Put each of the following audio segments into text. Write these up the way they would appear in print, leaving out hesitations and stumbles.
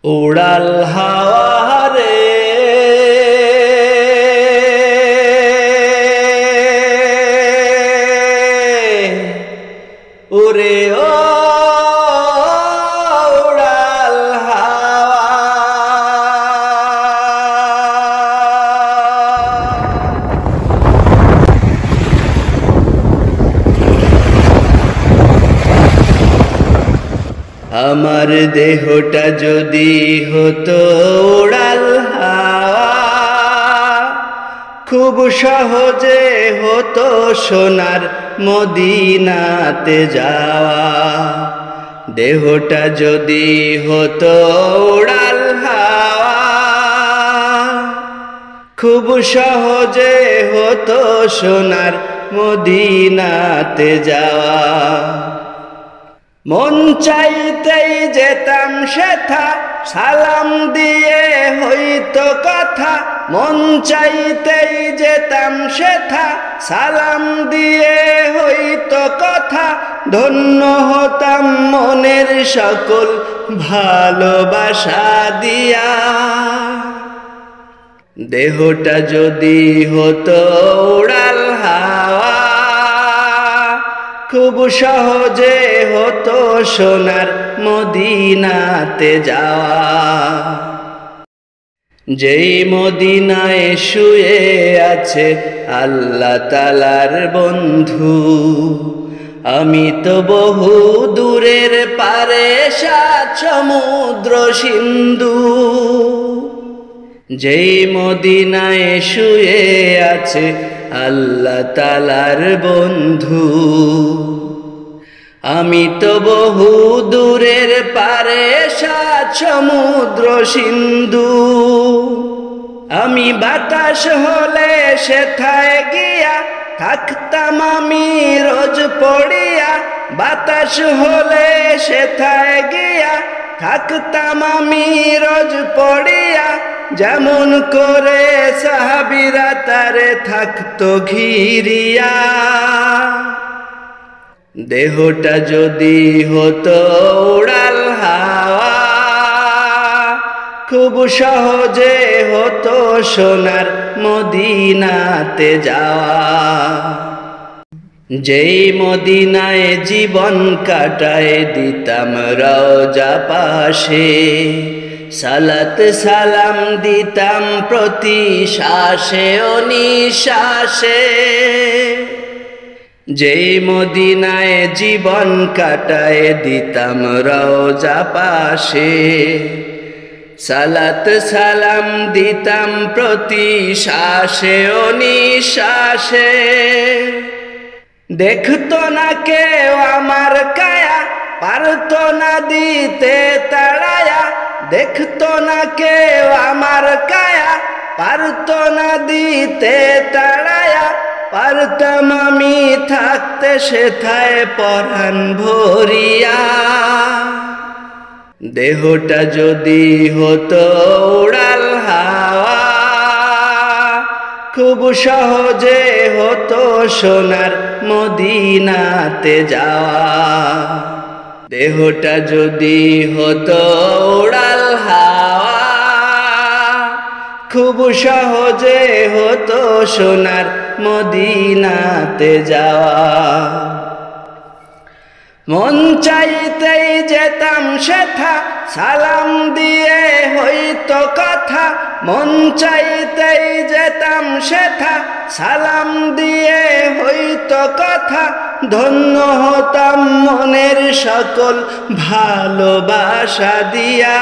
উড়াল হাওয়া রে উরে ও উড়াল হাওয়া আমার দেহটা যদি হতো উড়াল হাওয়া খুব সহজে হতো সোনার মদিনাতে যাওয়া। দেহটা যদি হতো উড়াল হাওয়া খুব সহজে হতো সোনার মদিনাতে যাওয়া। মন চাইতেই যেতাম সেথা সালাম দিয়ে হইতো কথা। মন চাইতেই যেতাম সেথা সালাম দিয়ে হইতো কথা। ধন্য হতাম মনের সকল ভালোবাসা দিয়া। দেহটা যদি হতো উড়াল হাওয়া খুব সহজে হতো সোনার মদিনাতে যাওয়া। যেই মদিনায় শুয়ে আছে আল্লাহ তাআলার বন্ধু, আমি তো বহু দূরের পারে সাত সমুদ্র সিন্ধু। যেই মদিনায় শুয়ে আছে আল্লাহ তাআলার বন্ধু, আমি তো বহু দূরের পারে সাত সমুদ্র সিন্ধু। আমি বাতাস হলে সেথায় গিয়া থাকতাম আমি রোজ পড়িয়া। বাতাস হলে সেথায় গিয়া থাকতাম আমি রোজ পড়িয়া। যেমন করে সাহাবীরা তারে থাকতো ঘিরিয়া। দেহটা যদি হতো উড়াল হাওয়া খুব সহজে হতো সোনার মদিনাতে যাওয়া। যেই মদিনায় জীবন কাটায় দিতাম রওজা পাশে, সালাত সালাম দিতাম প্রতি শ্বাসে ও নিঃশ্বাসে। যেই মদিনায় জীবন কাটায় দিতাম রওজা পাশে, সালাত সালাম দিতাম প্রতি শ্বাসে ও নিঃশ্বাসে। দেখতো না কেউ আমার কায়া, পারতো না দিতে তাড়ায়া। দেখতো না কেউ আমার কায়া, পারতো না দিতে তাড়ায়া। পারতাম আমি থাকতে সেথায় পরাণ ভরিয়া। দেহটা যদি হতো উড়াল হাওয়া খুব সহজে হতো সোনার মদিনাতে যাওয়া। দেহটা যদি হতো উড়াল হাওয়া খুব সহজে হতো সোনার মদিনাতে যাওয়া। মন চাইতেই যেতাম সেথা সালাম দিয়ে হইতো কথা। মন চাইতেই যেতাম সেথা সালাম দিয়ে হইতো কথা। ধন্য হতাম মনের সকল ভালোবাসা দিয়া।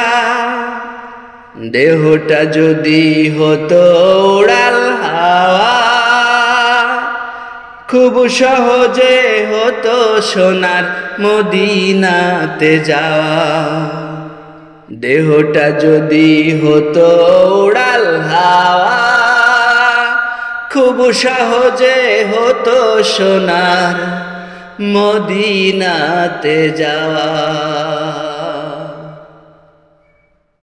দেহটা যদি হতো উড়াল হাওয়া খুব সহজে হতো সোনার মদিনাতে যাওয়া। দেহটা যদি হতো উড়াল হাওয়া খুব সহজে হতো সোনার মদিনাতে যাওয়া।